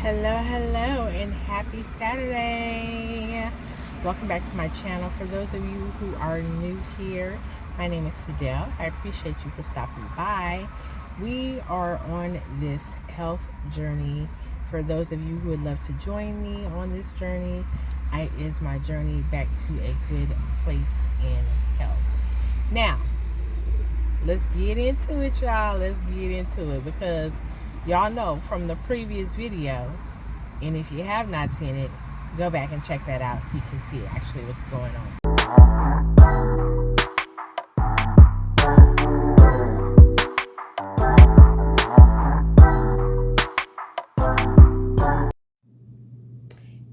Hello, and happy Saturday. Welcome back to my channel. For those of you who are new here, my name is Sadell. I appreciate you for stopping by. We are on this health journey. For those of you who would love to join me on this journey, it is my journey back to a good place in health. Now, let's get into it, y'all. Let's get into it because y'all know from the previous video, and if you have not seen it, go back and check that out so you can see actually what's going on.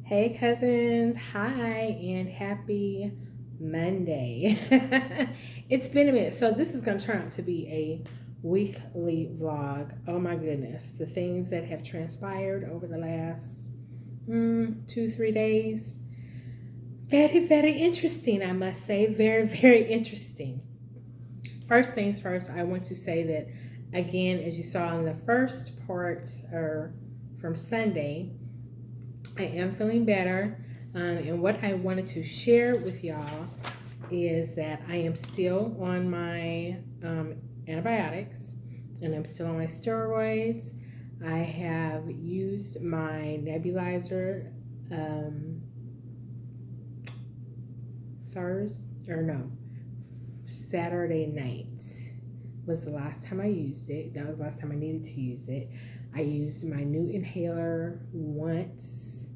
Hey cousins, hi and happy Monday. It's been a minute. So this is going to turn out to be a weekly vlog. Oh my goodness, the things that have transpired over the last 2-3 days, very interesting, I must say. Very interesting. First things first, I want to say that again, as you saw in the first part or from Sunday, I am feeling better, and what I wanted to share with y'all is that I am still on my antibiotics, and I'm still on my steroids. I have used my nebulizer Saturday night was the last time I used it. That was the last time I needed to use it. I used my new inhaler once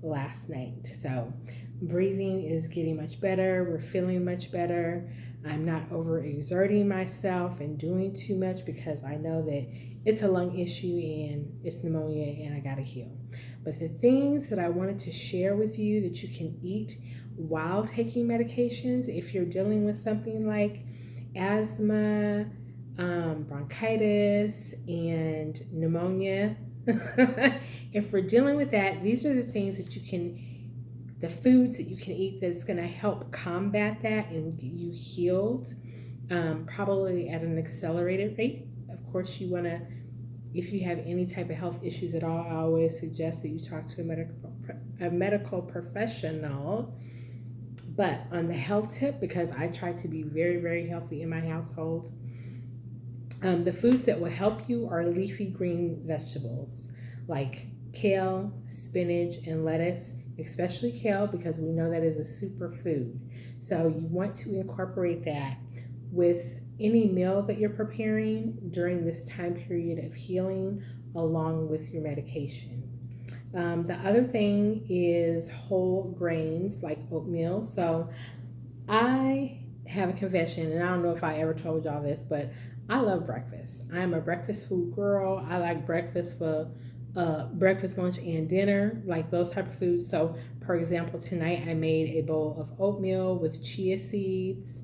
last night. So breathing is getting much better. We're feeling much better. I'm not overexerting myself and doing too much because I know that it's a lung issue and it's pneumonia and I gotta heal. But the things that I wanted to share with you that you can eat while taking medications, if you're dealing with something like asthma, bronchitis, and pneumonia, if we're dealing with that, these are the things that the foods that you can eat that's going to help combat that and get you healed, probably at an accelerated rate. Of course, you want to, if you have any type of health issues at all, I always suggest that you talk to a medical professional. But on the health tip, because I try to be very healthy in my household, the foods that will help you are leafy green vegetables like kale, spinach, and lettuce, especially kale because we know that is a superfood. So you want to incorporate that with any meal that you're preparing during this time period of healing along with your medication. The other thing is whole grains like oatmeal. So I have a confession, and I don't know if I ever told y'all this, but I love breakfast. I'm a breakfast food girl. I like breakfast for breakfast, lunch, and dinner, like those type of foods. So, for example, tonight I made a bowl of oatmeal with chia seeds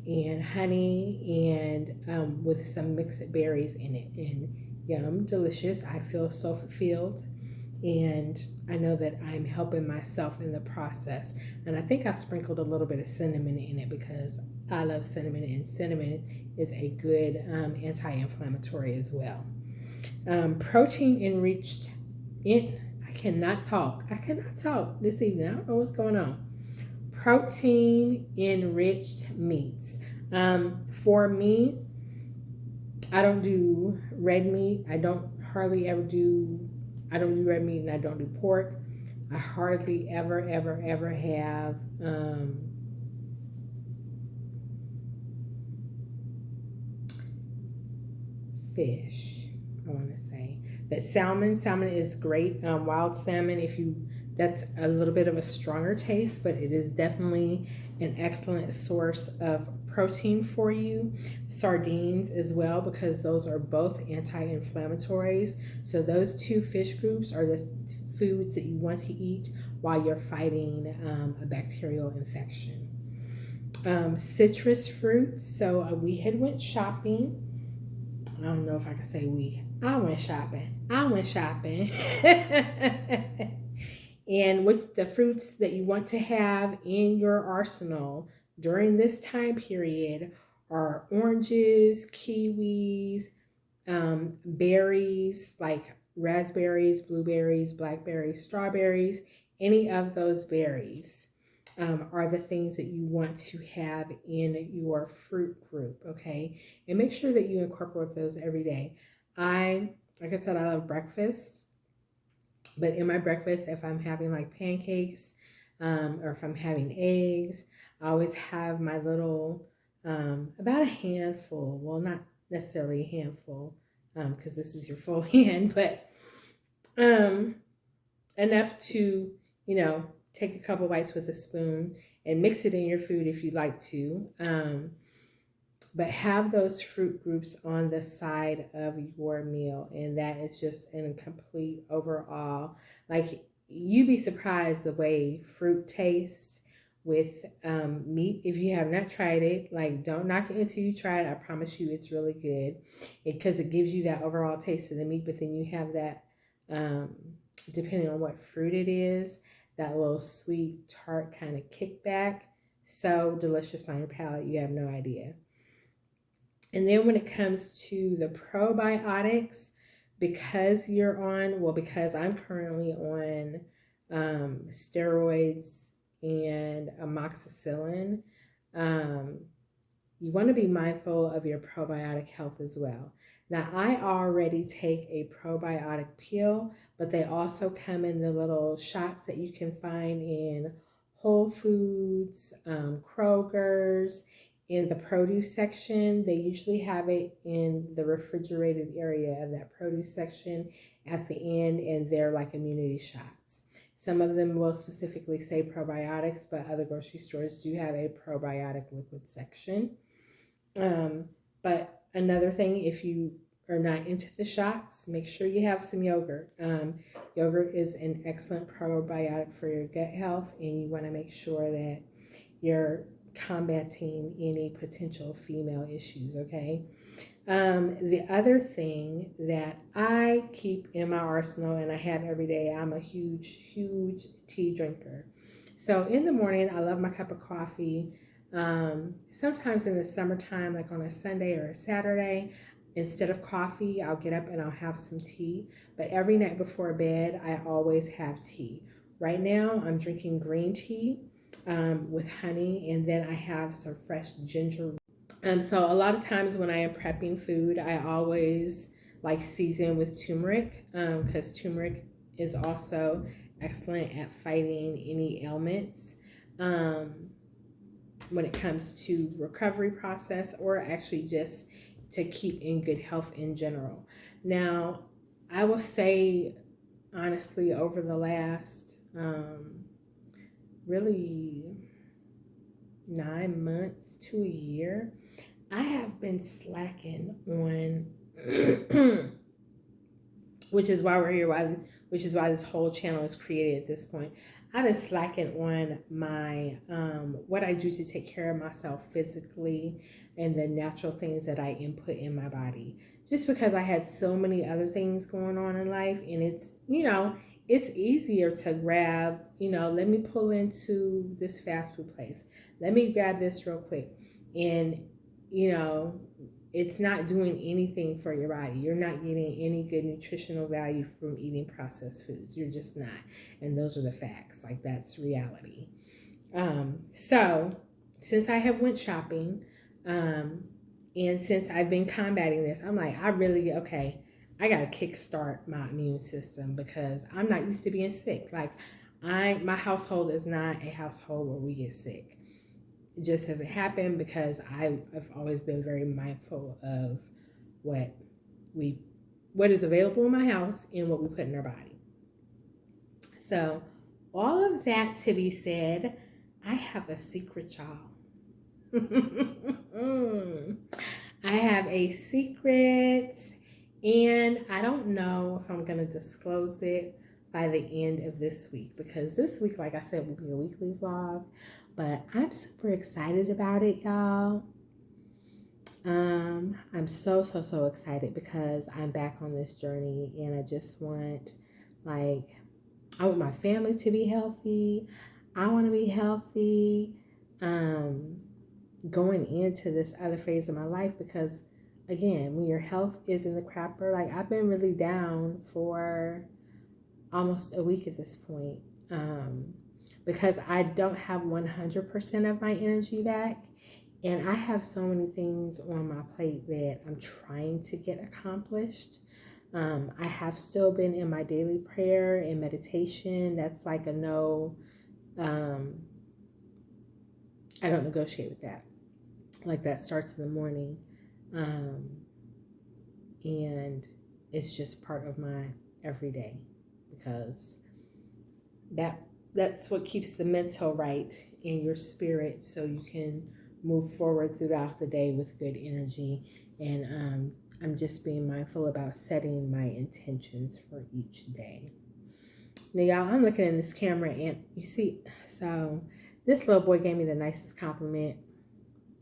and honey and with some mixed berries in it. And yum, delicious. I feel so fulfilled. And I know that I'm helping myself in the process. And I think I sprinkled a little bit of cinnamon in it because I love cinnamon, and cinnamon is a good anti-inflammatory as well. Protein enriched I cannot talk this evening. I don't know what's going on. Protein enriched meats. For me, I don't do red meat. I don't do red meat, and I don't do pork. I hardly ever have fish. I want to say that salmon is great. Wild salmon, that's a little bit of a stronger taste, but it is definitely an excellent source of protein for you. Sardines as well, because those are both anti-inflammatories. So those two fish groups are the foods that you want to eat while you're fighting a bacterial infection. Citrus fruits. So we had went shopping. I don't know if I can say we. I went shopping. And with the fruits that you want to have in your arsenal during this time period are oranges, kiwis, Berries like raspberries, blueberries, blackberries, strawberries, any of those berries are the things that you want to have in your fruit group, okay? And make sure that you incorporate those every day. Like I said, I love breakfast, but in my breakfast, if I'm having like pancakes or if I'm having eggs, I always have my little, about a handful, well, not necessarily a handful, because this is your full hand, but um, enough to, take a couple bites with a spoon and mix it in your food if you'd like to. But have those fruit groups on the side of your meal, and that is just in a complete overall, like, you'd be surprised the way fruit tastes with meat. If you have not tried it, like, don't knock it until you try it. I promise you it's really good because it gives you that overall taste of the meat, but then you have that depending on what fruit it is, that little sweet tart kind of kickback. So delicious on your palate, you have no idea. And then when it comes to the probiotics, because I'm currently on steroids and amoxicillin, you want to be mindful of your probiotic health as well. Now, I already take a probiotic pill, but they also come in the little shots that you can find in Whole Foods, Kroger's, in the produce section. They usually have it in the refrigerated area of that produce section at the end, and they're like immunity shots. Some of them will specifically say probiotics, but other grocery stores do have a probiotic liquid section. But another thing, if you are not into the shots, make sure you have some yogurt. Yogurt is an excellent probiotic for your gut health, and you want to make sure that you're combating any potential female issues, okay? The other thing that I keep in my arsenal and I have every day, I'm a huge tea drinker. So in the morning, I love my cup of coffee. Sometimes in the summertime, like on a Sunday or a Saturday, instead of coffee, I'll get up and I'll have some tea. But every night before bed, I always have tea. Right now, I'm drinking green tea with honey, and then I have some fresh ginger. So a lot of times when I am prepping food, I always like season with turmeric because turmeric is also excellent at fighting any ailments when it comes to recovery process, or actually just to keep in good health in general. Now, I will say honestly, over the last really 9 months to a year, I have been slacking on which is why we're here, which is why this whole channel is created at this point. I've been slacking on my what I do to take care of myself physically and the natural things that I input in my body, just because I had so many other things going on in life. And it's it's easier to grab, let me pull into this fast food place, let me grab this real quick, and it's not doing anything for your body. You're not getting any good nutritional value from eating processed foods. You're just not. And those are the facts. Like, that's reality. So since I have went shopping, and since I've been combating this, I'm like, I got to kickstart my immune system because I'm not used to being sick. Like, my household is not a household where we get sick. It just doesn't happen because I've always been very mindful of what is available in my house and what we put in our body. So all of that to be said, I have a secret, y'all. I have a secret, and I don't know if I'm going to disclose it by the end of this week, because this week, like I said, will be a weekly vlog. But I'm super excited about it, y'all. I'm so excited because I'm back on this journey, and I just want, I want my family to be healthy. I want to be healthy going into this other phase of my life, because again, when your health is in the crapper, like I've been really down for almost a week at this point, because I don't have 100% of my energy back. And I have so many things on my plate that I'm trying to get accomplished. I have still been in my daily prayer and meditation. That's like a no. I don't negotiate with that. Like that starts in the morning. And it's just part of my everyday, because that's what keeps the mental right in your spirit, so you can move forward throughout the day with good energy. And I'm just being mindful about setting my intentions for each day. Now, y'all, I'm looking in this camera, and you see, so this little boy gave me the nicest compliment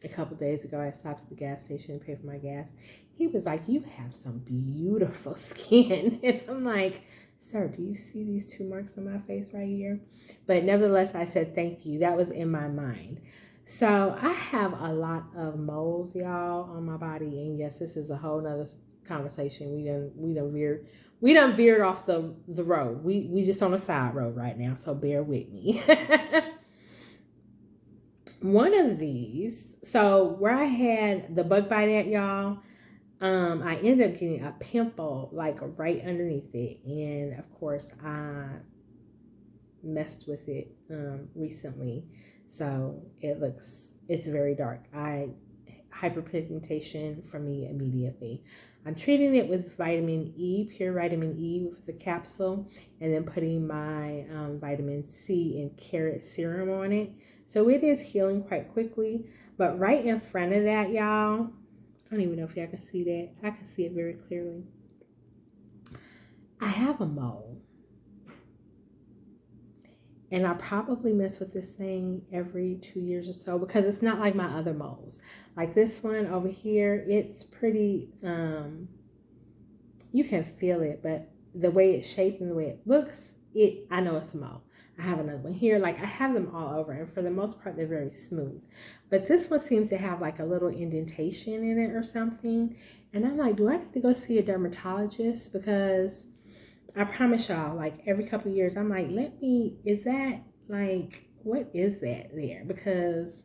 a couple days ago. I stopped at the gas station to pay for my gas. He was like, "You have some beautiful skin." And I'm like, "Sir, do you see these 2 marks on my face right here?" But nevertheless, I said thank you. That was in my mind. So I have a lot of moles, y'all, on my body. And yes, this is a whole nother conversation. We done veered off the road. We just on a side road right now, so bear with me. One of these, so where I had the bug bite at, y'all, I ended up getting a pimple like right underneath it. And of course, I messed with it recently. So it's very dark. Hyperpigmentation for me immediately. I'm treating it with vitamin E, pure vitamin E with the capsule, and then putting my vitamin C and carrot serum on it. So it is healing quite quickly. But right in front of that, y'all, I don't even know if y'all can see that. I can see it very clearly. I have a mole. And I probably mess with this thing every 2 years or so, because it's not like my other moles. Like this one over here, it's pretty, you can feel it, but the way it's shaped and the way it looks, I know it's a mole. I have another one here. Like I have them all over, and for the most part, they're very smooth. But this one seems to have like a little indentation in it or something. And I'm like, do I need to go see a dermatologist? Because I promise y'all, like every couple of years, I'm like, is that like, what is that there? Because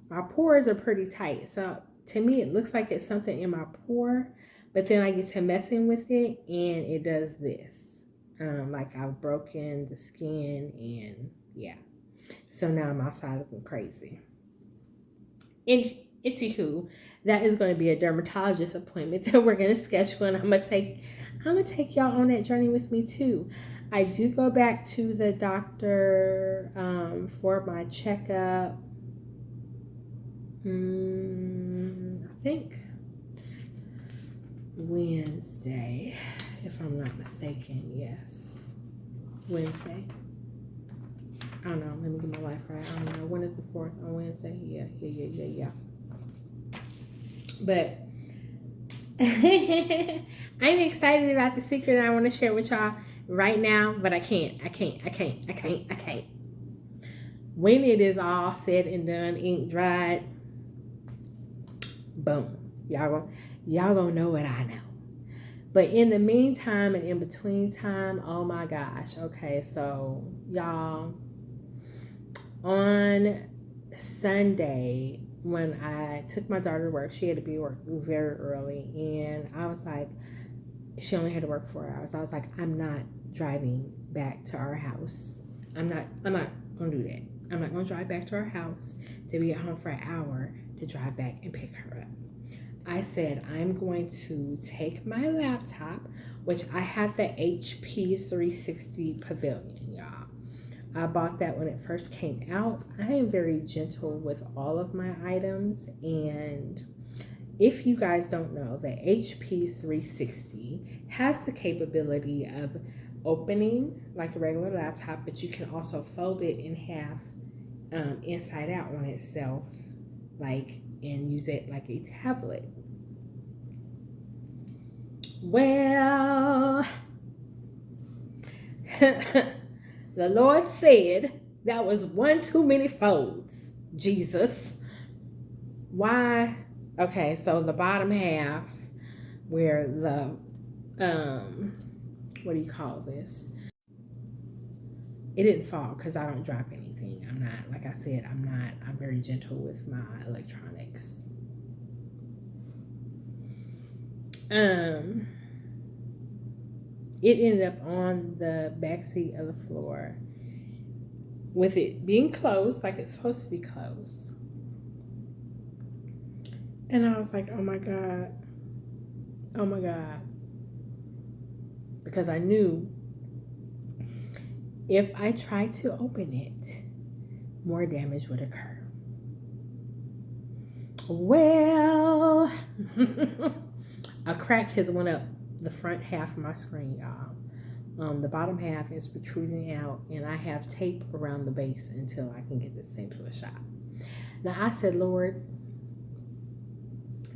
my pores are pretty tight. So to me, it looks like it's something in my pore, but then I get to messing with it and it does this. Like I've broken the skin, and yeah. So now I'm outside looking crazy. And anywho, that is going to be a dermatologist appointment that we're going to schedule, and I'm gonna take y'all on that journey with me too. I do go back to the doctor for my checkup. I think Wednesday, if I'm not mistaken. Yes, Wednesday. I don't know. Let me get my life right. I don't know. When is the 4th? On Wednesday? Yeah. But I'm excited about the secret, and I want to share with y'all right now, but I can't. When it is all said and done, ink dried, boom. Y'all gonna know what I know. But in the meantime and in between time, oh my gosh. Okay, so y'all, on Sunday, when I took my daughter to work, she had to be at work very early, and I was like, she only had to work 4 hours. I was like, I'm not driving back to our house. I'm not gonna do that. I'm not gonna drive back to our house to be at home for an hour to drive back and pick her up. I said, I'm going to take my laptop, which I have the HP 360 Pavilion, y'all. I bought that when it first came out. I am very gentle with all of my items, and if you guys don't know, the HP 360 has the capability of opening like a regular laptop, but you can also fold it in half inside out on itself, like, and use it like a tablet. Well, the Lord said that was one too many folds. Jesus. Why? Okay, so the bottom half where the what do you call this? It didn't fall because I don't drop anything. I'm not, like I said, I'm very gentle with my electronics. It ended up on the back seat of the floor with it being closed like it's supposed to be closed. And I was like, oh my God. Oh my God. Because I knew if I tried to open it, more damage would occur. Well, a crack has went up the front half of my screen, y'all. The bottom half is protruding out, and I have tape around the base until I can get this thing to a shop. Now I said, Lord,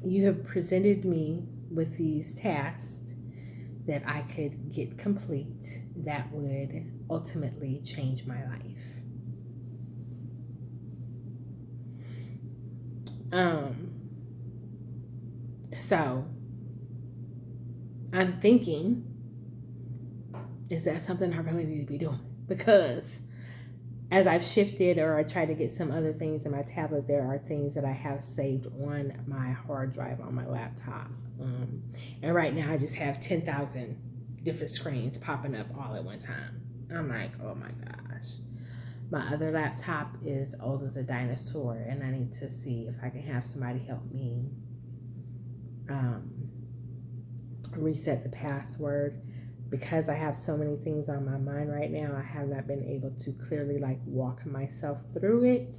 you have presented me with these tasks that I could get complete that would ultimately change my life. So I'm thinking, is that something I really need to be doing? Because as I've shifted or I try to get some other things in my tablet, there are things that I have saved on my hard drive on my laptop. And right now I just have 10,000 different screens popping up all at one time. I'm like, oh my gosh. My other laptop is old as a dinosaur, and I need to see if I can have somebody help me reset the password. Because I have so many things on my mind right now, I have not been able to clearly like walk myself through it.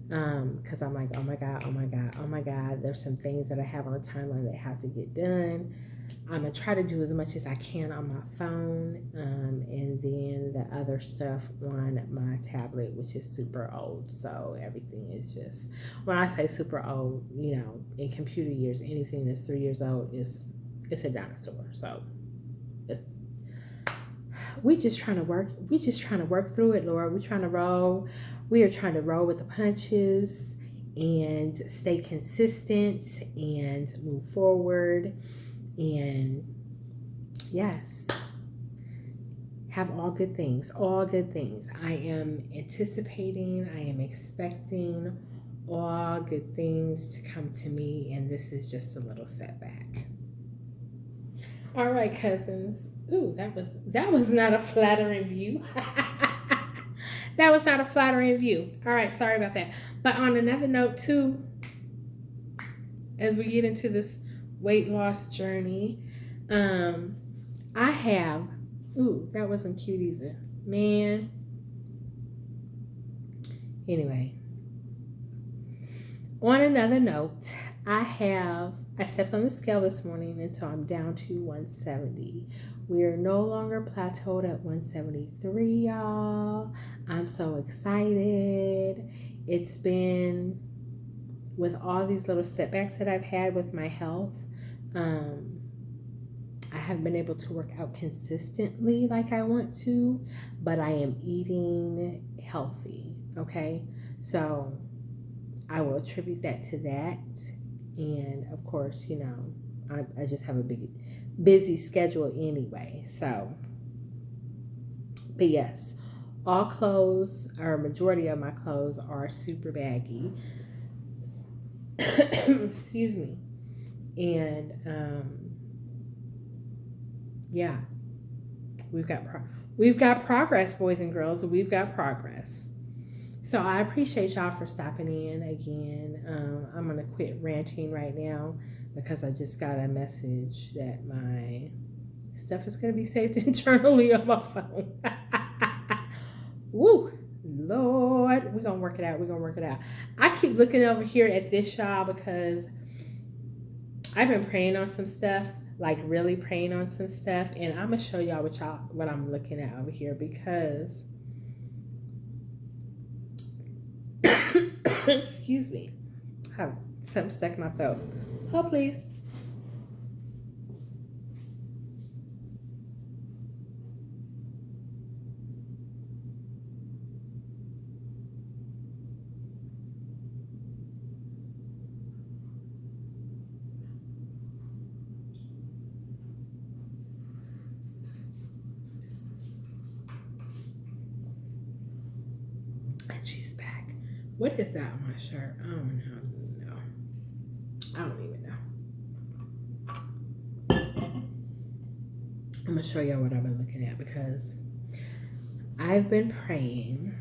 Because I'm like, oh my God, oh my God, oh my God. There's some things that I have on the timeline that have to get done. I'm going to try to do as much as I can on my phone. And then the other stuff on my tablet, which is super old. So everything is just, when I say super old, you know, in computer years, anything that's 3 years old it's a dinosaur. So we just trying to work through it, Lord. We are trying to roll with the punches and stay consistent and move forward, and yes, have all good things. I am anticipating, I am expecting all good things to come to me, and this is just a little setback. All right, cousins. Ooh, that was not a flattering view. That was not a flattering view. All right, sorry about that. But on another note too, as we get into this weight loss journey, I have, ooh, that wasn't cute either. Man. Anyway, on another note, I stepped on the scale this morning, and so I'm down to 170. We are no longer plateaued at 173, y'all. I'm so excited. It's been, with all these little setbacks that I've had with my health, I haven't been able to work out consistently like I want to, but I am eating healthy, okay? So I will attribute that to that. And of course, you know, I just have a busy schedule anyway. So, but yes, all clothes, or majority of my clothes, are super baggy. Excuse me. And yeah, we've got progress, boys and girls. We've got progress. So I appreciate y'all for stopping in again. I'm going to quit ranting right now because I just got a message that my stuff is going to be saved internally on my phone. Woo! Lord, we're going to work it out. I keep looking over here at this, y'all, because I've been praying on some stuff, like really praying on some stuff. And I'm going to show y'all what I'm looking at over here, because excuse me, I have something stuck in my throat. Oh, please. What is that on my shirt? I don't know. I don't even know. I'm gonna show y'all what I've been looking at because I've been praying.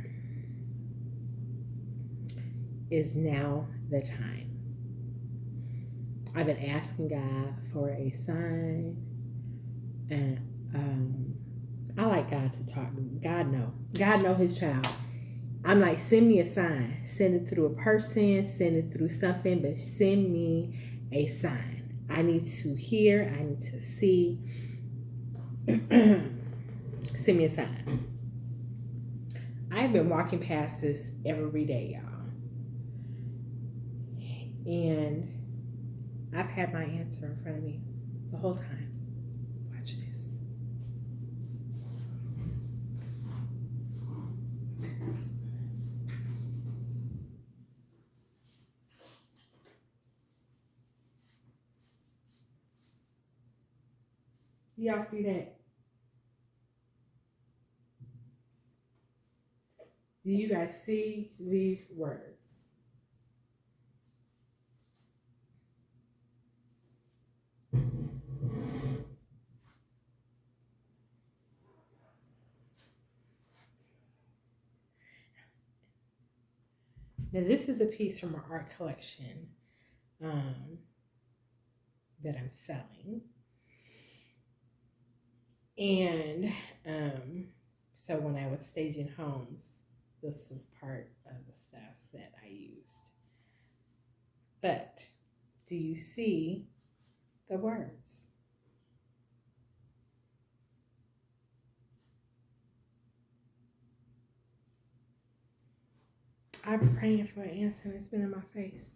Is now the time. I've been asking God for a sign, and I like God to talk. God know His child. I'm like, send me a sign. Send it through a person. Send it through something, but send me a sign. I need to hear. I need to see. Send me a sign. I've been walking past this every day, y'all. And I've had my answer in front of me the whole time. Watch this. Y'all see that? Do you guys see these words? Now, this is a piece from our art collection that I'm selling. And so when I was staging homes, this was part of the stuff that I used. But do you see the words? I've been praying for an answer and it's been in my face.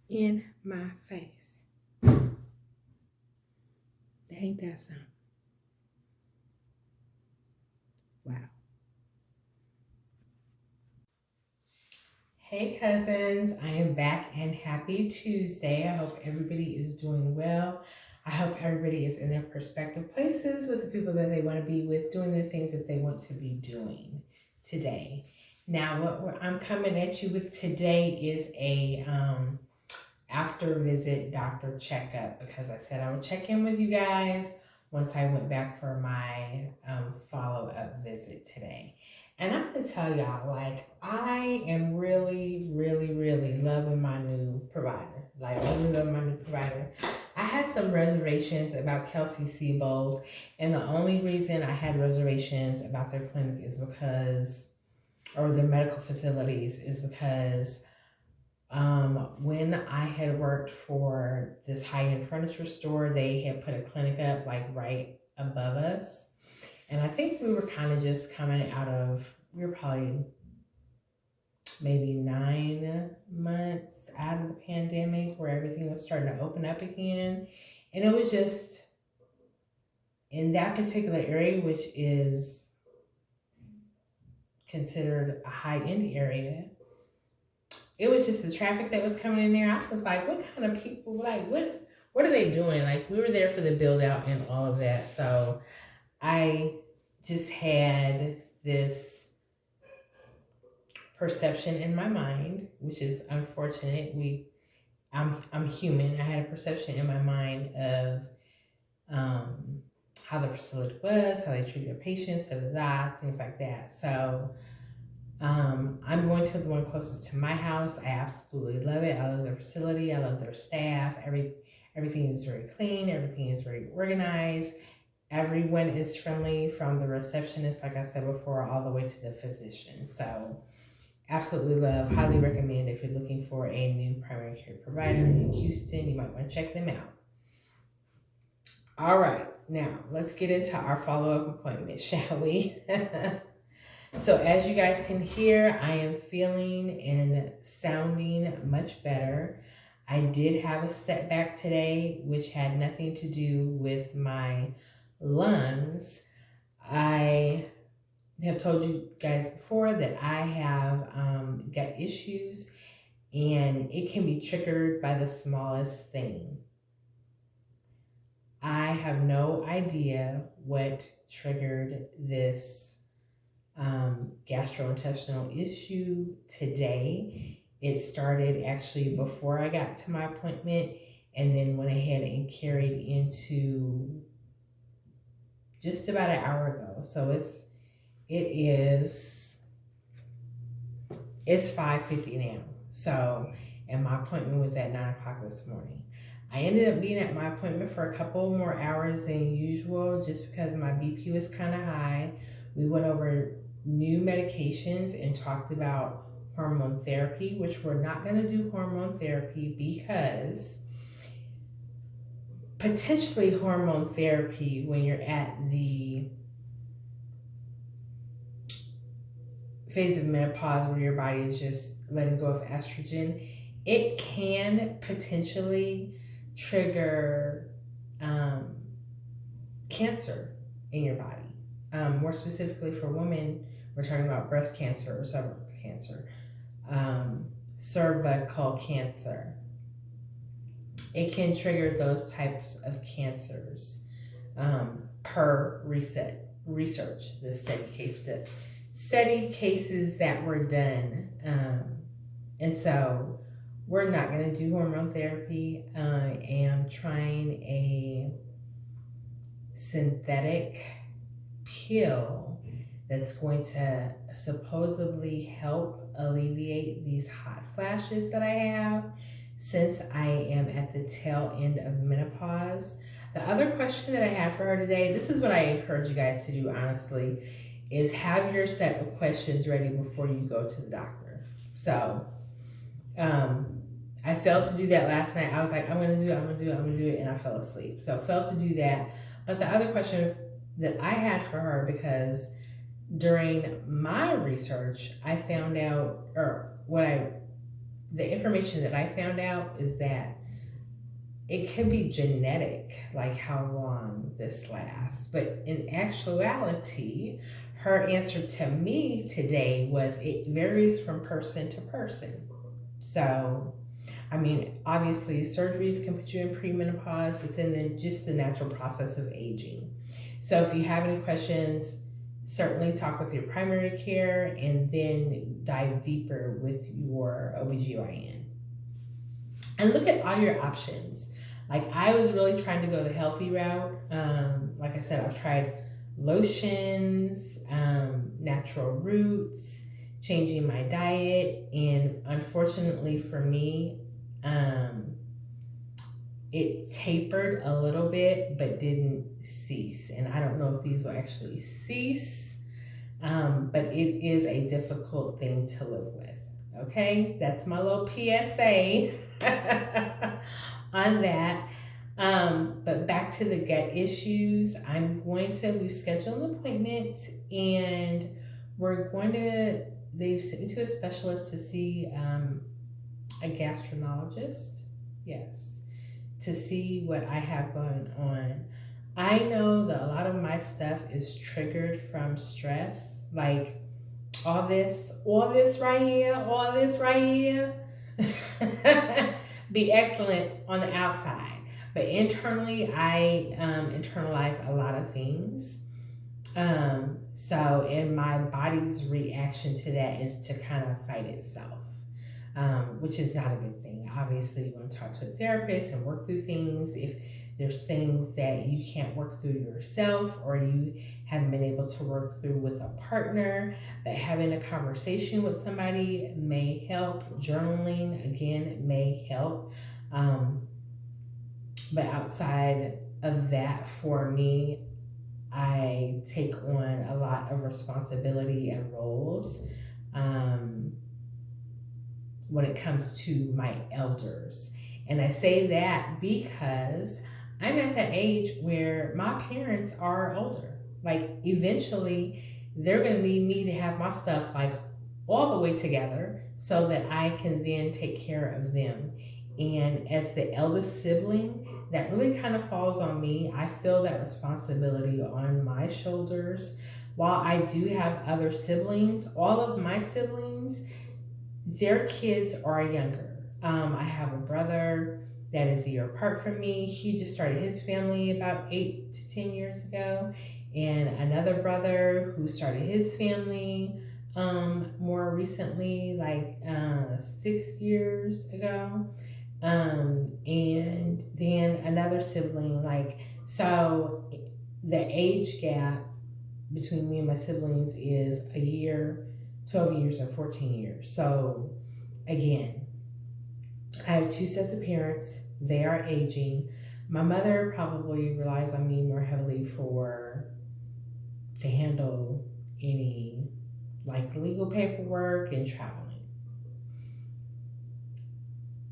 In my face. Ain't that something? Wow. Hey cousins, I am back and happy Tuesday. I hope everybody is doing well. I hope everybody is in their prospective places with the people that they want to be with, doing the things that they want to be doing today. Now, what I'm coming at you with today is a after visit doctor checkup, because I said I would check in with you guys once I went back for my follow-up visit today. And I'm gonna tell y'all, like, I am really, really, really loving my new provider. Like, really loving my new provider. I had some reservations about Kelsey-Seybold, and the only reason I had reservations about their clinic is because, or their medical facilities, is because when I had worked for this high-end furniture store, they had put a clinic up like right above us. And I think we were kind of just coming out of, we were probably maybe 9 months out of the pandemic where everything was starting to open up again. And it was just in that particular area, which is considered a high-end area, it was just the traffic that was coming in there. I was like, what kind of people, like, what are they doing? Like, we were there for the build out and all of that. So I just had this perception in my mind, which is unfortunate. I'm human. I had a perception in my mind of how the facility was, how they treated their patients, things like that. So I'm going to the one closest to my house. I absolutely love it. I love their facility. I love their staff. Everything is very clean. Everything is very organized. Everyone is friendly, from the receptionist, like I said before, all the way to the physician. So absolutely love, highly recommend if you're looking for a new primary care provider in Houston. You might want to check them out. All right, now let's get into our follow-up appointment, shall we? So as you guys can hear, I am feeling and sounding much better. I did have a setback today, which had nothing to do with my lungs. I have told you guys before that I have gut issues, and it can be triggered by the smallest thing. I have no idea what triggered this gastrointestinal issue today. It started actually before I got to my appointment, and then went ahead and carried into just about an hour ago. So it's 5:50 now. So, and my appointment was at 9 o'clock this morning. I ended up being at my appointment for a couple more hours than usual just because my BP was kind of high. We went over new medications and talked about hormone therapy, which we're not going to do hormone therapy because potentially hormone therapy, when you're at the phase of menopause where your body is just letting go of estrogen, it can potentially trigger cancer in your body. More specifically for women, we're talking about breast cancer or cervical cancer, cervical cancer. It can trigger those types of cancers per research, the study cases that were done. And so we're not going to do hormone therapy. I am trying a synthetic pill that's going to supposedly help alleviate these hot flashes that I have since I am at the tail end of menopause. The other question that I have for her today, this is what I encourage you guys to do, honestly, is have your set of questions ready before you go to the doctor. So I failed to do that last night. I was like, I'm going to do it, and I fell asleep. So I failed to do that. But the other question that I had for her, because during my research, I found out, the information that I found out is that it can be genetic, like how long this lasts. But in actuality, her answer to me today was it varies from person to person. So, I mean, obviously surgeries can put you in premenopause, but then just the natural process of aging. So if you have any questions, certainly talk with your primary care and then dive deeper with your OBGYN. And look at all your options. Like, I was really trying to go the healthy route. Like I said, I've tried lotions, natural roots, changing my diet, and unfortunately for me, it tapered a little bit but didn't cease. And I don't know if these will actually cease, but it is a difficult thing to live with. Okay, that's my little PSA on that. But back to the gut issues, we've scheduled an appointment, and they've sent me to a specialist to see a gastroenterologist, yes, to see what I have going on. I know that a lot of my stuff is triggered from stress, like all this right here, be excellent on the outside. But internally, I internalize a lot of things. And my body's reaction to that is to kind of fight itself, which is not a good thing. Obviously, you want to talk to a therapist and work through things. If there's things that you can't work through yourself or you haven't been able to work through with a partner, but having a conversation with somebody may help. Journaling, again, may help. But outside of that, for me, I take on a lot of responsibility and roles when it comes to my elders. And I say that because I'm at that age where my parents are older. Like, eventually, they're going to need me to have my stuff like all the way together so that I can then take care of them. And as the eldest sibling, that really kind of falls on me. I feel that responsibility on my shoulders. While I do have other siblings, all of my siblings, their kids are younger. I have a brother that is a year apart from me. He just started his family about 8 to 10 years ago. and another brother who started his family more recently, like 6 years ago. And then another sibling, like, so the age gap between me and my siblings is a year, 12 years, and 14 years. So again, I have two sets of parents. They are aging. My mother probably relies on me more heavily to handle any like legal paperwork and traveling.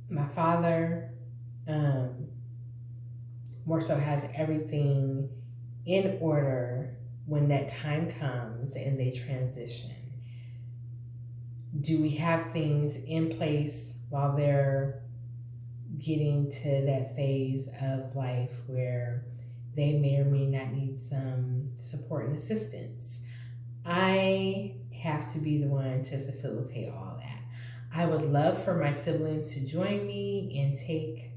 My father more so has everything in order when that time comes and they transition. Do we have things in place while they're getting to that phase of life where they may or may not need some support and assistance? I have to be the one to facilitate all that. I would love for my siblings to join me and take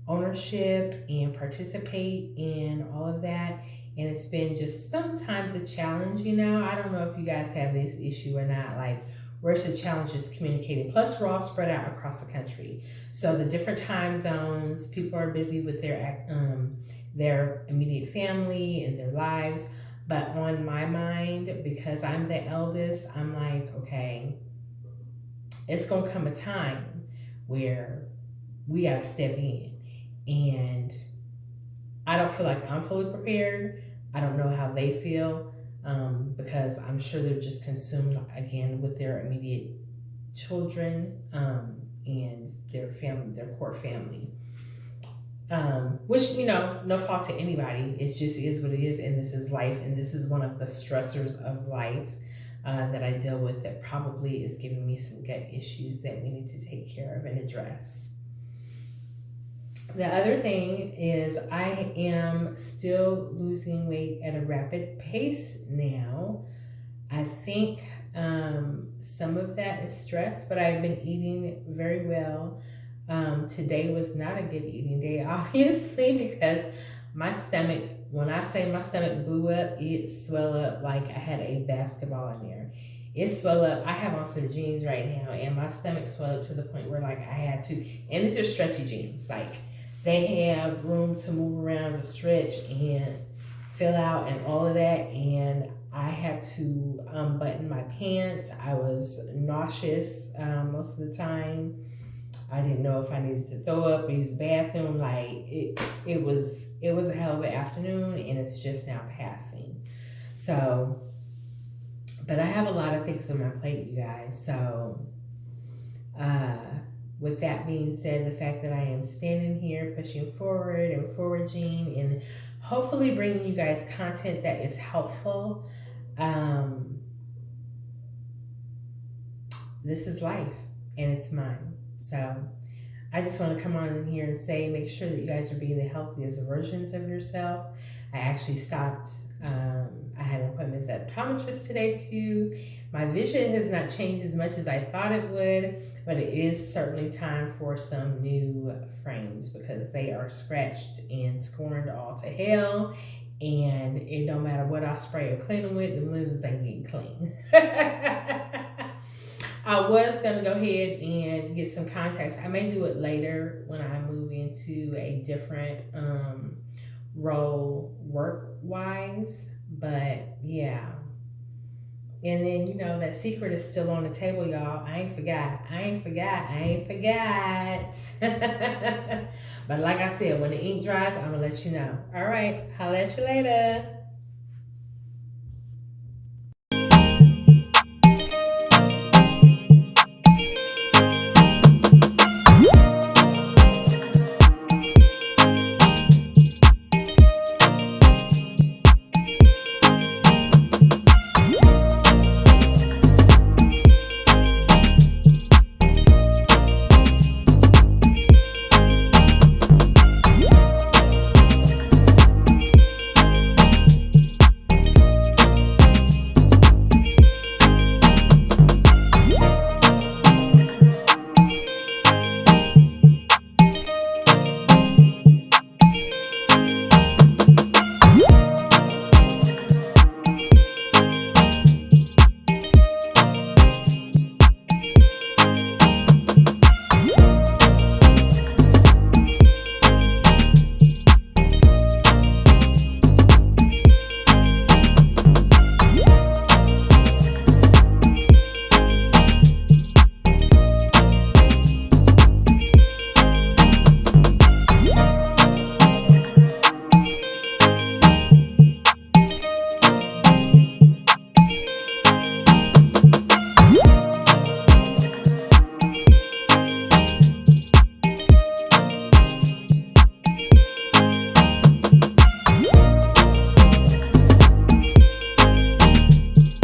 ownership and participate in all of that. And it's been just sometimes a challenge, you know. I don't know if you guys have this issue or not, like where it's a challenge is communicating. Plus, we're all spread out across the country. So the different time zones, people are busy with their immediate family and their lives. But on my mind, because I'm the eldest, I'm like, okay, it's going to come a time where we got to step in. And I don't feel like I'm fully prepared. I don't know how they feel because I'm sure they're just consumed again with their immediate children and their family, their core family. Which, you know, no fault to anybody. It just is what it is, and this is life, and this is one of the stressors of life that I deal with that probably is giving me some gut issues that we need to take care of and address. The other thing is I am still losing weight at a rapid pace now. I think some of that is stress, but I've been eating very well. Today was not a good eating day, obviously, because my stomach, when I say my stomach blew up, it swelled up like I had a basketball in there. It swelled up. I have on some jeans right now, and my stomach swelled up to the point where like I had to, and these are stretchy jeans, like they have room to move around, to stretch and fill out and all of that, and I had to unbutton my pants. I was nauseous most of the time. I didn't know if I needed to throw up or use the bathroom. Like it was a hell of an afternoon, and it's just now passing. So, but I have a lot of things on my plate, you guys. So, with that being said, the fact that I am standing here pushing forward and foraging and hopefully bringing you guys content that is helpful. This is life, and it's mine. So I just want to come on in here and say, make sure that you guys are being the healthiest versions of yourself. I actually stopped. I had an appointment with the optometrist today too. My vision has not changed as much as I thought it would, but it is certainly time for some new frames because they are scratched and scorned all to hell. And it don't matter what I spray or clean them with, the lenses ain't getting clean. I was going to go ahead and get some contacts. I may do it later when I move into a different role work-wise. But, yeah. And then, you know, that secret is still on the table, y'all. I ain't forgot. But like I said, when the ink dries, I'm going to let you know. All right. Holla at you later.